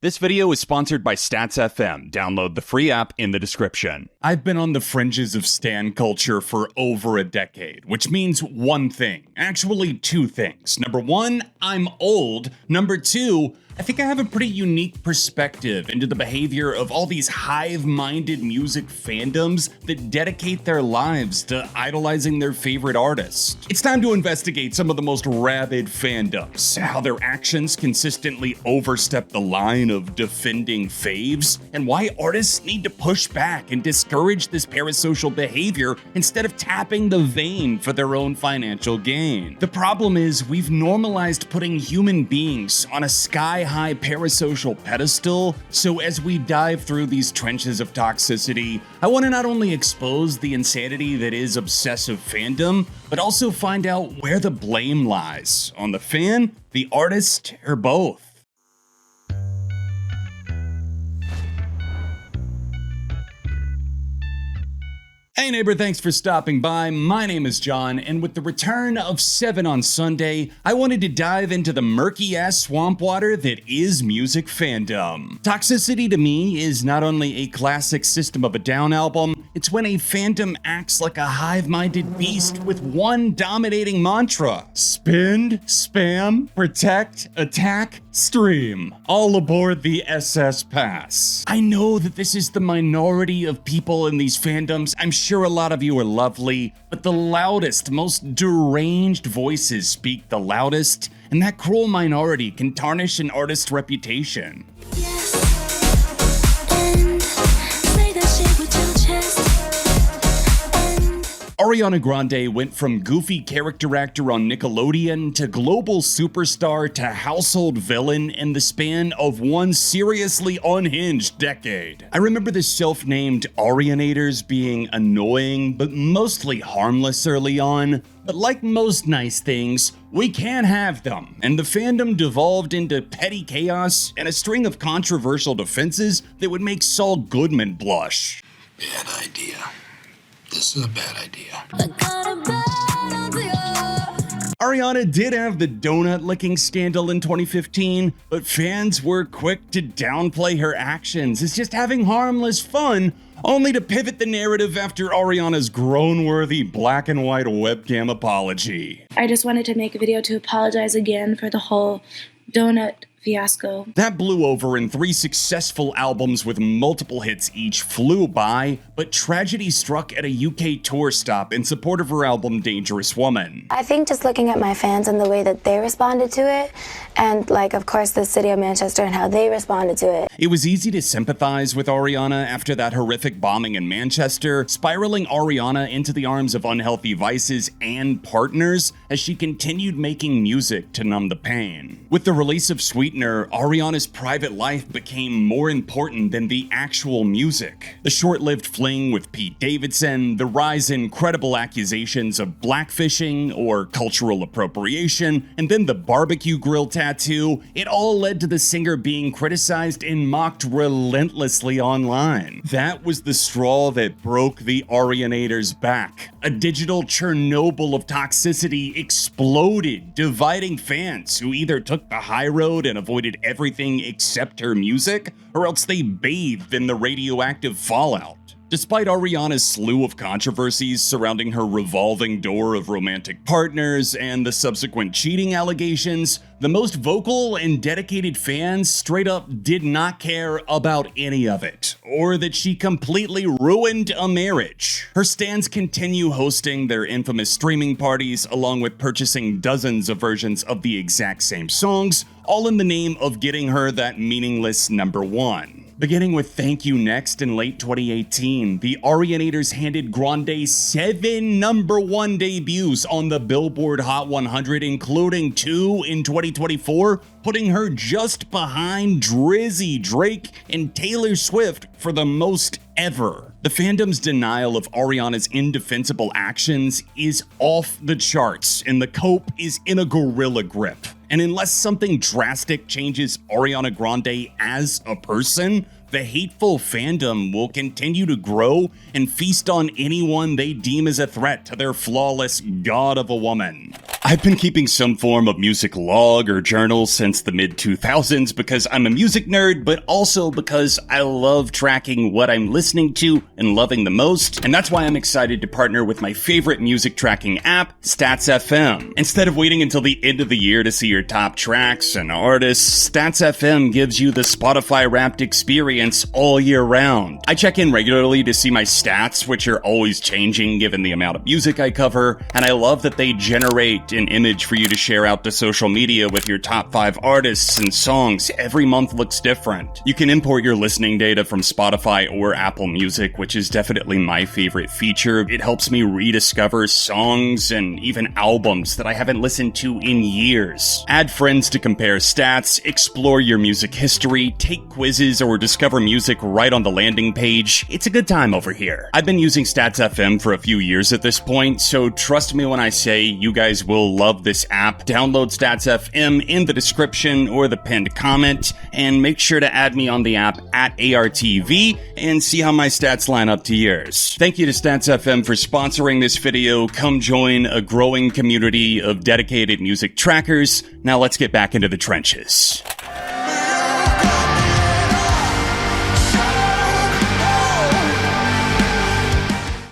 This video is sponsored by statsfm. Download the free app in the description. I've been on the fringes of stan culture for over a decade, which means one thing. Actually, two things. Number one, I'm old. Number two, I think I have a pretty unique perspective into the behavior of all these hive-minded music fandoms that dedicate their lives to idolizing their favorite artists. It's time to investigate some of the most rabid fandoms, how their actions consistently overstep the line of defending faves, and why artists need to push back and discourage this parasocial behavior instead of tapping the vein for their own financial gain. The problem is we've normalized putting human beings on a sky-high parasocial pedestal, so as we dive through these trenches of toxicity, I want to not only expose the insanity that is obsessive fandom, but also find out where the blame lies, on the fan, the artist, or both. Hey neighbor, thanks for stopping by. My name is John, and with the return of 7 on Sunday, I wanted to dive into the murky-ass swamp water that is music fandom. Toxicity to me is not only a classic System of a Down album, it's when a fandom acts like a hive-minded beast with one dominating mantra: spend, spam, protect, attack, stream. All aboard the SS Pass. I know that this is the minority of people in these fandoms. I'm sure a lot of you are lovely, but the loudest, most deranged voices speak the loudest, and that cruel minority can tarnish an artist's reputation. Yes, and say that shit with your chest. Ariana Grande went from goofy character actor on Nickelodeon to global superstar to household villain in the span of one seriously unhinged decade. I remember the self-named Arianators being annoying, but mostly harmless early on. But like most nice things, we can't have them, and the fandom devolved into petty chaos and a string of controversial defenses that would make Saul Goodman blush. Bad idea. This is a bad idea. Ariana did have the donut licking scandal in 2015, but fans were quick to downplay her actions as just having harmless fun, only to pivot the narrative after Ariana's groan-worthy black and white webcam apology. I just wanted to make a video to apologize again for the whole donut fiasco. That blew over, and 3 successful albums with multiple hits each flew by, but tragedy struck at a UK tour stop in support of her album Dangerous Woman. I think just looking at my fans and the way that they responded to it, and of course the city of Manchester and how they responded to it. It was easy to sympathize with Ariana after that horrific bombing in Manchester, spiraling Ariana into the arms of unhealthy vices and partners as she continued making music to numb the pain. With the release of Sweetener, Ariana's private life became more important than the actual music. The short-lived fling with Pete Davidson, the rise in credible accusations of blackfishing or cultural appropriation, and then the barbecue grill tattoo, it all led to the singer being criticized and mocked relentlessly online. That was the straw that broke the Arianators' back. A digital Chernobyl of toxicity exploded, dividing fans who either took the high road and avoided everything except her music, or else they bathed in the radioactive fallout. Despite Ariana's slew of controversies surrounding her revolving door of romantic partners and the subsequent cheating allegations, the most vocal and dedicated fans straight up did not care about any of it, or that she completely ruined a marriage. Her stans continue hosting their infamous streaming parties, along with purchasing dozens of versions of the exact same songs, all in the name of getting her that meaningless number one. Beginning with Thank You Next in late 2018, the Arianators handed Grande 7 number 1 debuts on the Billboard Hot 100, including 2 in 2024, putting her just behind Drizzy, Drake, and Taylor Swift for the most ever. The fandom's denial of Ariana's indefensible actions is off the charts, and the cope is in a gorilla grip. And unless something drastic changes Ariana Grande as a person, the hateful fandom will continue to grow and feast on anyone they deem as a threat to their flawless god of a woman. I've been keeping some form of music log or journal since the mid-2000s because I'm a music nerd, but also because I love tracking what I'm listening to and loving the most, and that's why I'm excited to partner with my favorite music tracking app, statsfm. Instead of waiting until the end of the year to see your top tracks and artists, statsfm gives you the Spotify-wrapped experience all year round. I check in regularly to see my stats, which are always changing given the amount of music I cover, and I love that they generate an image for you to share out to social media with your top 5 artists and songs. Every month looks different. You can import your listening data from Spotify or Apple Music, which is definitely my favorite feature. It helps me rediscover songs and even albums that I haven't listened to in years. Add friends to compare stats, explore your music history, take quizzes, or discover music right on the landing page. It's a good time over here. I've been using statsfm for a few years at this point, so trust me when I say you guys will love this app. Download statsfm in the description or the pinned comment, and make sure to add me on the app at ARTV and see how my stats line up to yours. Thank you to statsfm for sponsoring this video. Come join a growing community of dedicated music trackers. Now let's get back into the trenches.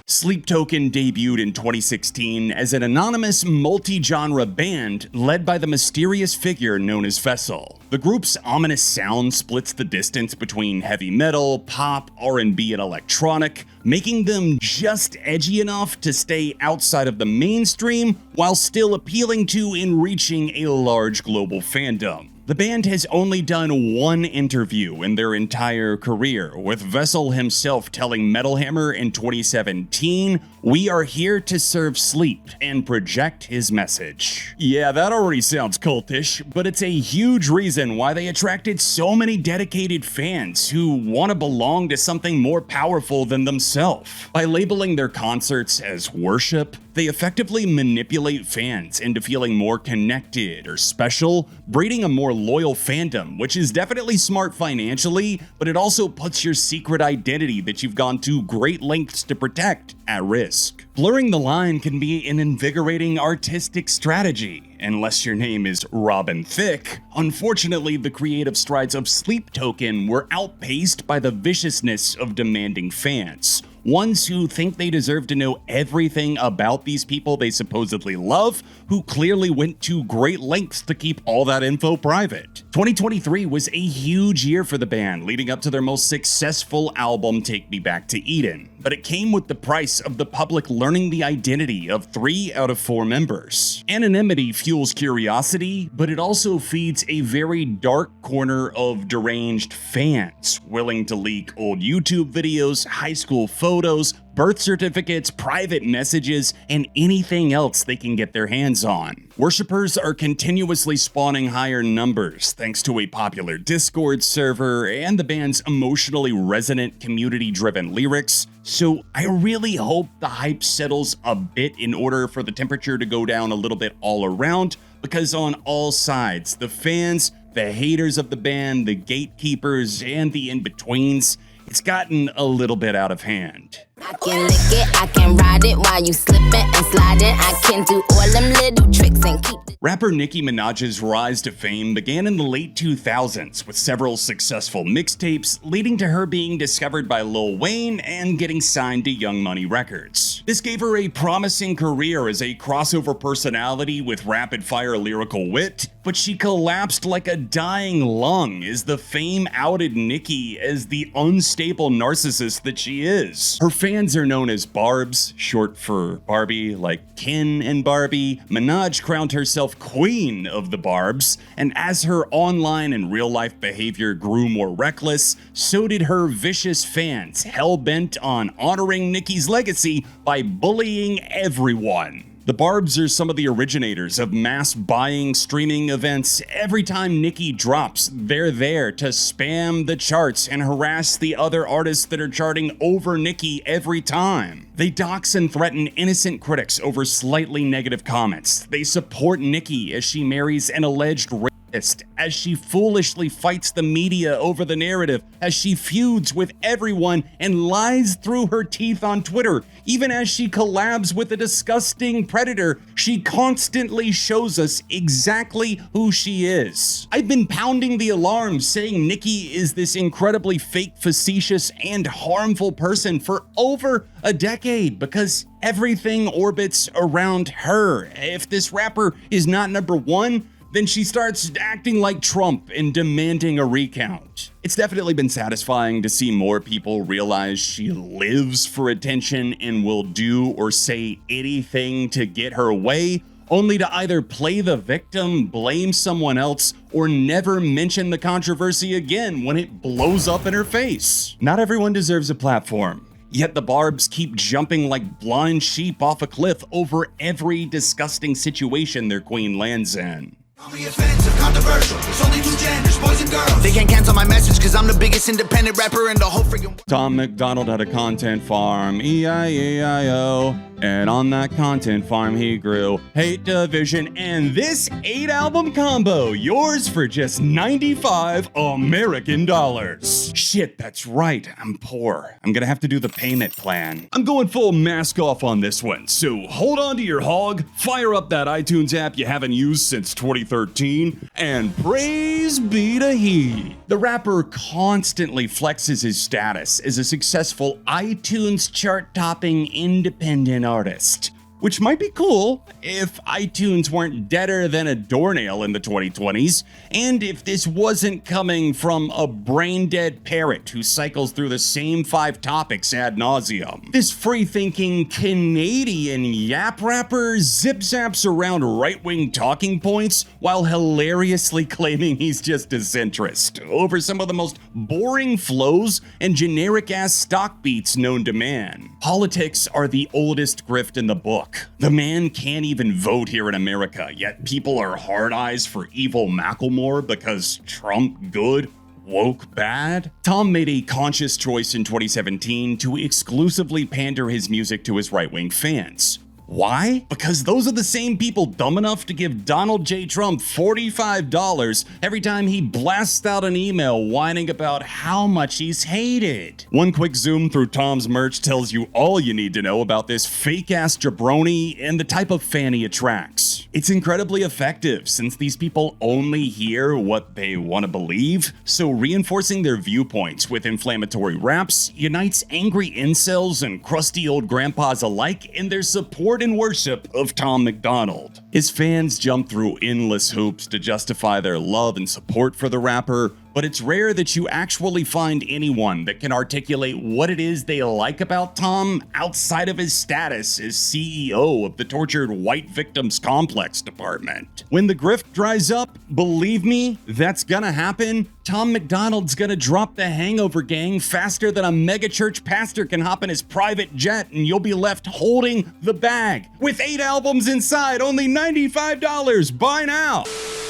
Sleep Token debuted in 2016 as an anonymous multi-genre band led by the mysterious figure known as Vessel. The group's ominous sound splits the distance between heavy metal, pop, R&B, and electronic, making them just edgy enough to stay outside of the mainstream while still appealing to and reaching a large global fandom. The band has only done one interview in their entire career, with Vessel himself telling Metal Hammer in 2017, "We are here to serve sleep," and project his message. Yeah, that already sounds cultish, but it's a huge reason why they attracted so many dedicated fans who want to belong to something more powerful than themselves. By labeling their concerts as worship, they effectively manipulate fans into feeling more connected or special, breeding a more loyal fandom, which is definitely smart financially, but it also puts your secret identity that you've gone to great lengths to protect at risk. Blurring the line can be an invigorating artistic strategy, unless your name is Robin Thicke. Unfortunately, the creative strides of Sleep Token were outpaced by the viciousness of demanding fans. Ones who think they deserve to know everything about these people they supposedly love, who clearly went to great lengths to keep all that info private. 2023 was a huge year for the band, leading up to their most successful album, Take Me Back to Eden. But it came with the price of the public learning the identity of 3 out of 4 members. Anonymity fuels curiosity, but it also feeds a very dark corner of deranged fans, willing to leak old YouTube videos, high school photos, birth certificates, private messages, and anything else they can get their hands on. Worshippers are continuously spawning higher numbers thanks to a popular Discord server and the band's emotionally resonant, community-driven lyrics, so I really hope the hype settles a bit in order for the temperature to go down a little bit all around, because on all sides, the fans, the haters of the band, the gatekeepers, and the in-betweens, it's gotten a little bit out of hand. I can lick it, I can ride it while you slipping and sliding. I can do all them little tricks and keep it. Rapper Nicki Minaj's rise to fame began in the late 2000s with several successful mixtapes, leading to her being discovered by Lil Wayne and getting signed to Young Money Records. This gave her a promising career as a crossover personality with rapid-fire lyrical wit, but she collapsed like a dying lung as the fame outed Nicki as the unstable narcissist that she is. Her fans are known as Barbz, short for Barbie, like Ken and Barbie. Minaj crowned herself queen of the Barbz, and as her online and real-life behavior grew more reckless, so did her vicious fans, hell-bent on honoring Nicki's legacy by bullying everyone. The Barbz are some of the originators of mass buying streaming events. Every time Nicki drops, they're there to spam the charts and harass the other artists that are charting over Nicki every time. They dox and threaten innocent critics over slightly negative comments. They support Nicki as she marries an alleged rapist as she foolishly fights the media over the narrative, as she feuds with everyone and lies through her teeth on Twitter, even as she collabs with a disgusting predator, she constantly shows us exactly who she is. I've been pounding the alarm saying Nicki is this incredibly fake, facetious, and harmful person for over a decade because everything orbits around her. If this rapper is not number one, then she starts acting like Trump and demanding a recount. It's definitely been satisfying to see more people realize she lives for attention and will do or say anything to get her way, only to either play the victim, blame someone else, or never mention the controversy again when it blows up in her face. Not everyone deserves a platform. Yet the Barbz keep jumping like blind sheep off a cliff over every disgusting situation their queen lands in. Offensive, controversial. It's only two genders, boys and girls. They can't cancel my message because I'm the biggest independent rapper in the whole freaking world. Tom MacDonald had a content farm, E-I-E-I-O, and on that content farm he grew Hate Division and this 8-album combo, yours for just 95 American dollars. Shit, that's right, I'm poor. I'm gonna have to do the payment plan. I'm going full mask off on this one, so hold on to your hog, fire up that iTunes app you haven't used since 2013, and praise be to he. The rapper constantly flexes his status as a successful iTunes chart-topping independent artist, which might be cool if iTunes weren't deader than a doornail in the 2020s, and if this wasn't coming from a brain-dead parrot who cycles through the same 5 topics ad nauseum. This free-thinking Canadian yap rapper zip-zaps around right-wing talking points while hilariously claiming he's just a centrist over some of the most boring flows and generic-ass stock beats known to man. Politics are the oldest grift in the book. The man can't even vote here in America, yet people are hard eyes for evil Macklemore because Trump good, woke bad? Tom made a conscious choice in 2017 to exclusively pander his music to his right-wing fans. Why? Because those are the same people dumb enough to give Donald J. Trump $45 every time he blasts out an email whining about how much he's hated. One quick zoom through Tom's merch tells you all you need to know about this fake-ass jabroni and the type of fan he attracts. It's incredibly effective since these people only hear what they want to believe, so reinforcing their viewpoints with inflammatory raps unites angry incels and crusty old grandpas alike in their support and worship of Tom MacDonald. His fans jump through endless hoops to justify their love and support for the rapper, but it's rare that you actually find anyone that can articulate what it is they like about Tom outside of his status as CEO of the tortured white victims complex department. When the grift dries up, believe me, that's gonna happen. Tom MacDonald's gonna drop the Hangover gang faster than a megachurch pastor can hop in his private jet, and you'll be left holding the bag with 8 albums inside, only $95. Buy now.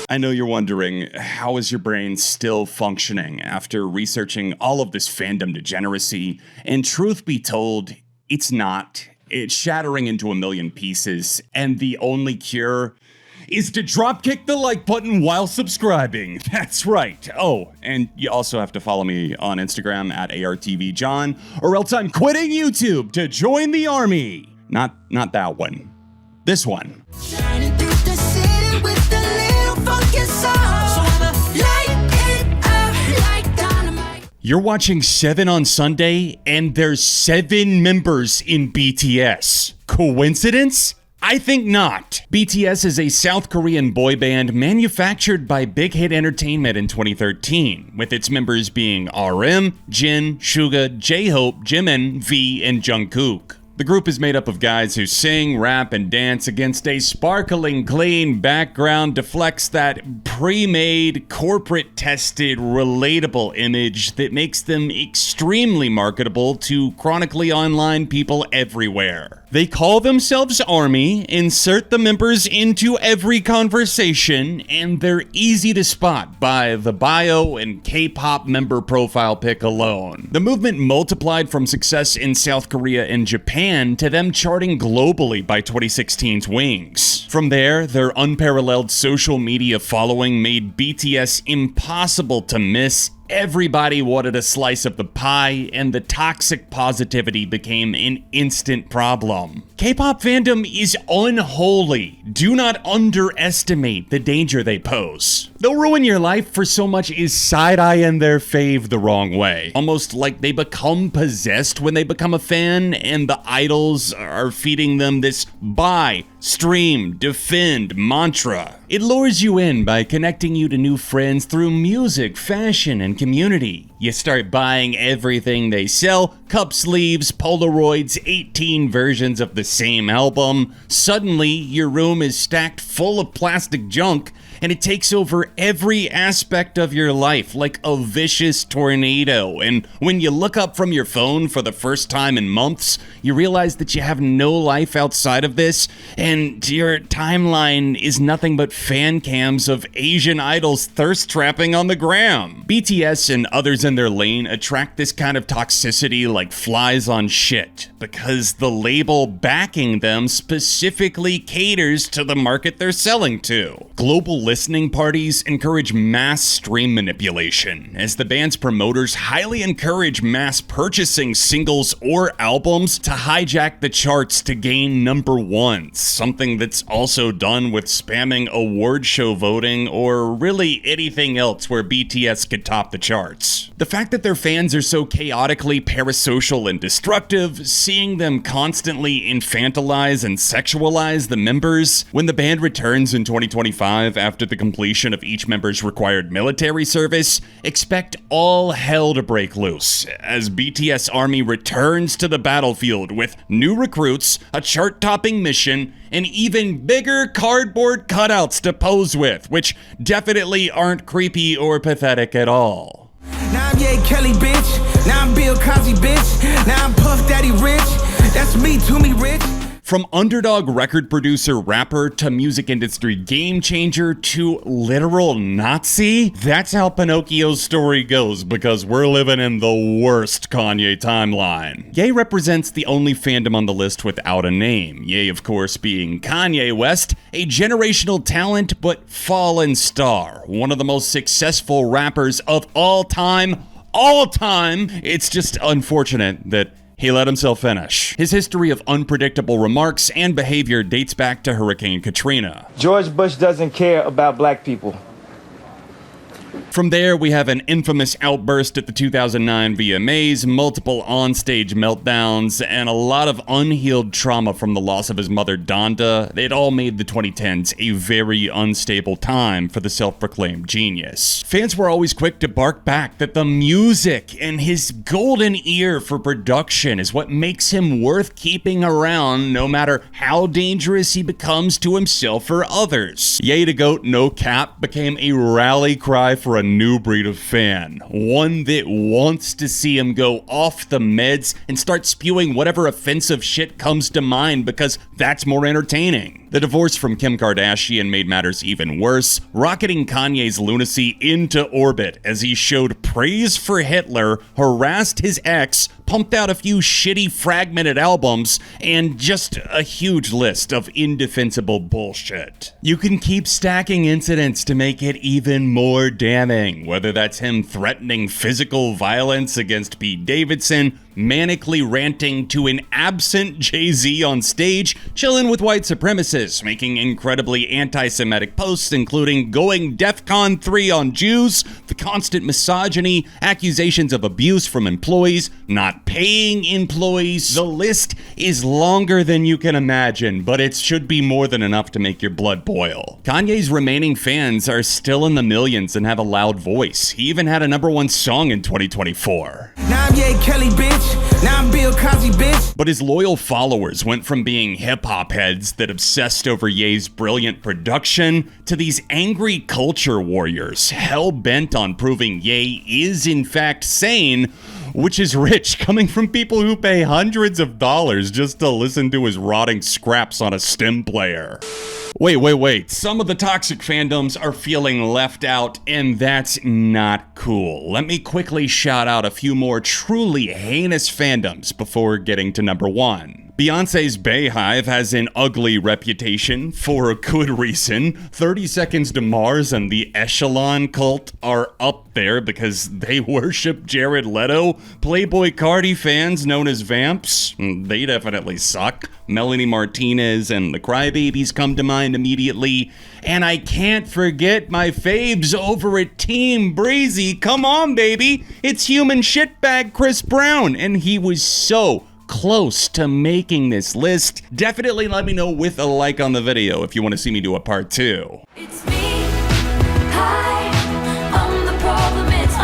I know you're wondering, how is your brain still functioning after researching all of this fandom degeneracy? And truth be told, it's not. It's shattering into a million pieces, and the only cure is to dropkick the like button while subscribing. That's right. Oh, and you also have to follow me on Instagram at ARTVJohn, or else I'm quitting YouTube to join the army. Not that one. This one. Shining through the city with a little funky song. So I'ma light it up like dynamite. You're watching 7 on Sunday, and there's 7 members in BTS. Coincidence? I think not. BTS is a South Korean boy band manufactured by Big Hit Entertainment in 2013, with its members being RM, Jin, Suga, J-Hope, Jimin, V, and Jungkook. The group is made up of guys who sing, rap, and dance against a sparkling, clean background deflects that pre-made, corporate-tested, relatable image that makes them extremely marketable to chronically online people everywhere. They call themselves ARMY, insert the members into every conversation, and they're easy to spot by the bio and K-pop member profile pic alone. The movement multiplied from success in South Korea and Japan to them charting globally by 2016's Wings. From there, their unparalleled social media following made BTS impossible to miss. Everybody wanted a slice of the pie, and the toxic positivity became an instant problem. K-pop fandom is unholy. Do not underestimate the danger they pose. They'll ruin your life for so much as side-eyeing their fave the wrong way. Almost like they become possessed when they become a fan, and the idols are feeding them this buy, stream, defend mantra. It lures you in by connecting you to new friends through music, fashion, and community. You start buying everything they sell, cup sleeves, Polaroids, 18 versions of the same album. Suddenly, your room is stacked full of plastic junk, and it takes over every aspect of your life like a vicious tornado. And when you look up from your phone for the first time in months, you realize that you have no life outside of this, and your timeline is nothing but fan cams of Asian idols thirst trapping on the gram. BTS and others in their lane attract this kind of toxicity like flies on shit, because the label backing them specifically caters to the market they're selling to. Global listening parties encourage mass stream manipulation, as the band's promoters highly encourage mass purchasing singles or albums to hijack the charts to gain number ones, something that's also done with spamming award show voting or really anything else where BTS could top the charts. The fact that their fans are so chaotically parasocial and destructive, seeing them constantly infantilize and sexualize the members. When the band returns in 2025 after the completion of each member's required military service, expect all hell to break loose as BTS ARMY returns to the battlefield with new recruits, a chart-topping mission, and even bigger cardboard cutouts to pose with, which definitely aren't creepy or pathetic at all. Now I'm Ye Kelly, bitch. Now I'm Bill Cosby, bitch. Now I'm Puff Daddy Rich. That's me, to me, rich. From underdog record producer rapper to music industry game changer to literal Nazi, that's how Pinocchio's story goes, because we're living in the worst Kanye timeline. Ye represents the only fandom on the list without a name. Ye, of course, being Kanye West, a generational talent but fallen star, one of the most successful rappers of all time. It's just unfortunate that he let himself finish. His history of unpredictable remarks and behavior dates back to Hurricane Katrina. George Bush doesn't care about black people. From there, we have an infamous outburst at the 2009 VMAs, multiple onstage meltdowns, and a lot of unhealed trauma from the loss of his mother, Donda. It all made the 2010s a very unstable time for the self-proclaimed genius. Fans were always quick to bark back that the music and his golden ear for production is what makes him worth keeping around, no matter how dangerous he becomes to himself or others. Ye the Goat, no cap, became a rally cry for a new breed of fan, one that wants to see him go off the meds and start spewing whatever offensive shit comes to mind because that's more entertaining. The divorce from Kim Kardashian made matters even worse, rocketing Kanye's lunacy into orbit as he showed praise for Hitler, harassed his ex, pumped out a few shitty fragmented albums, and just a huge list of indefensible bullshit. You can keep stacking incidents to make it even more damning, whether that's him threatening physical violence against Pete Davidson, manically ranting to an absent Jay-Z on stage, chilling with white supremacists, making incredibly anti-Semitic posts, including going DEFCON 3 on Jews, the constant misogyny, accusations of abuse from employees, not paying employees. The list is longer than you can imagine, but it should be more than enough to make your blood boil. Kanye's remaining fans are still in the millions and have a loud voice. He even had a #1 song in 2024. Now I'm Ye Kelly, bitch. Now I'm Bill Cosby, bitch. But his loyal followers went from being hip-hop heads that obsessed over Ye's brilliant production to these angry culture warriors hell-bent on proving Ye is in fact sane, which is rich coming from people who pay hundreds of dollars just to listen to his rotting scraps on a stem player. Wait. Some of the toxic fandoms are feeling left out, and that's not cool. Let me quickly shout out a few more truly heinous fandoms before getting to number 1. Beyonce's Bayhive has an ugly reputation for a good reason. 30 Seconds to Mars and the Echelon cult are up there because they worship Jared Leto. Playboy Cardi fans known as Vamps, they definitely suck. Melanie Martinez and the Crybabies come to mind immediately. And I can't forget my faves over at Team Breezy. Come on, baby. It's human shitbag Chris Brown, and he was so close to making this list. Definitely let me know with a like on the video if you want to see me do a part 2. It's me. Hi, I'm the problem. It's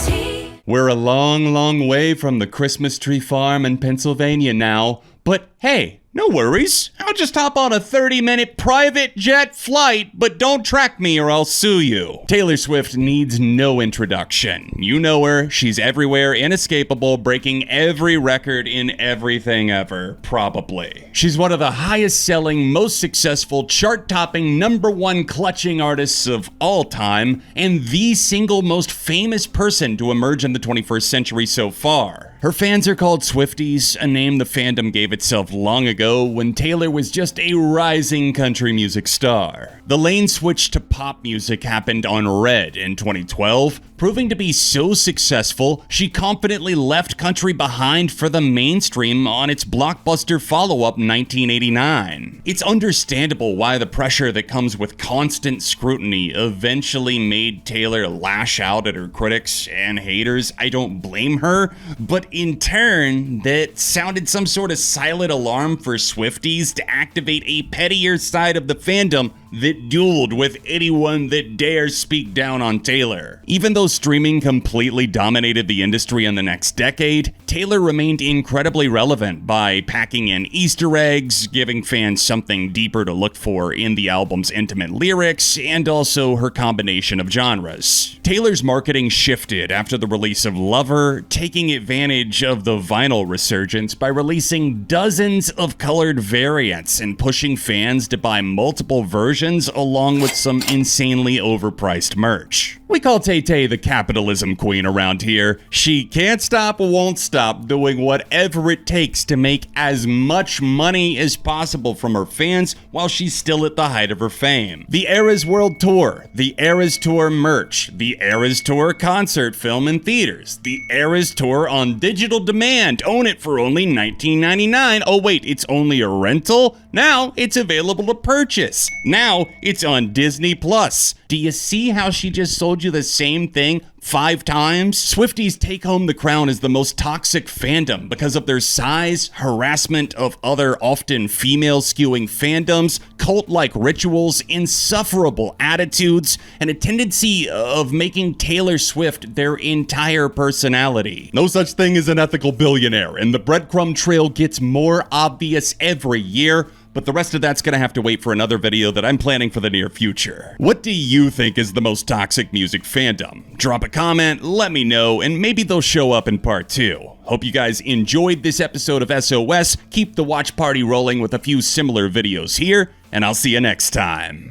me. We're a long way from the Christmas tree farm in Pennsylvania now, but hey, no worries. I'll just hop on a 30-minute private jet flight, but don't track me or I'll sue you. Taylor Swift needs no introduction. You know her. She's everywhere, inescapable, breaking every record in everything ever, probably. She's one of the highest-selling, most successful, chart-topping, #1 clutching artists of all time, and the single most famous person to emerge in the 21st century so far. Her fans are called Swifties, a name the fandom gave itself long ago when Taylor was just a rising country music star. The lane switch to pop music happened on Red in 2012, proving to be so successful, she confidently left country behind for the mainstream on its blockbuster follow-up 1989. It's understandable why the pressure that comes with constant scrutiny eventually made Taylor lash out at her critics and haters. I don't blame her, but in turn, that sounded some sort of silent alarm for Swifties to activate a pettier side of the fandom that dueled with anyone that dares speak down on Taylor. Even though streaming completely dominated the industry in the next decade, Taylor remained incredibly relevant by packing in Easter eggs, giving fans something deeper to look for in the album's intimate lyrics, and also her combination of genres. Taylor's marketing shifted after the release of Lover, taking advantage of the vinyl resurgence by releasing dozens of colored variants and pushing fans to buy multiple versions along with some insanely overpriced merch. We call Tay-Tay the capitalism queen around here. She can't stop, won't stop doing whatever it takes to make as much money as possible from her fans while she's still at the height of her fame. The Eras World Tour, the Eras Tour merch, the Eras Tour concert film in theaters, the Eras Tour on digital demand. Own it for only $19.99. Oh wait, it's only a rental? Now it's available to purchase. Now it's on Disney Plus. Do you see how she just sold you the same thing 5 times? Swifties take home the crown as the most toxic fandom because of their size, harassment of other often female-skewing fandoms, cult-like rituals, insufferable attitudes, and a tendency of making Taylor Swift their entire personality. No such thing as an ethical billionaire, and the breadcrumb trail gets more obvious every year. But the rest of that's gonna have to wait for another video that I'm planning for the near future. What do you think is the most toxic music fandom? Drop a comment, let me know, and maybe they'll show up in part 2. Hope you guys enjoyed this episode of SOS. Keep the watch party rolling with a few similar videos here, and I'll see you next time.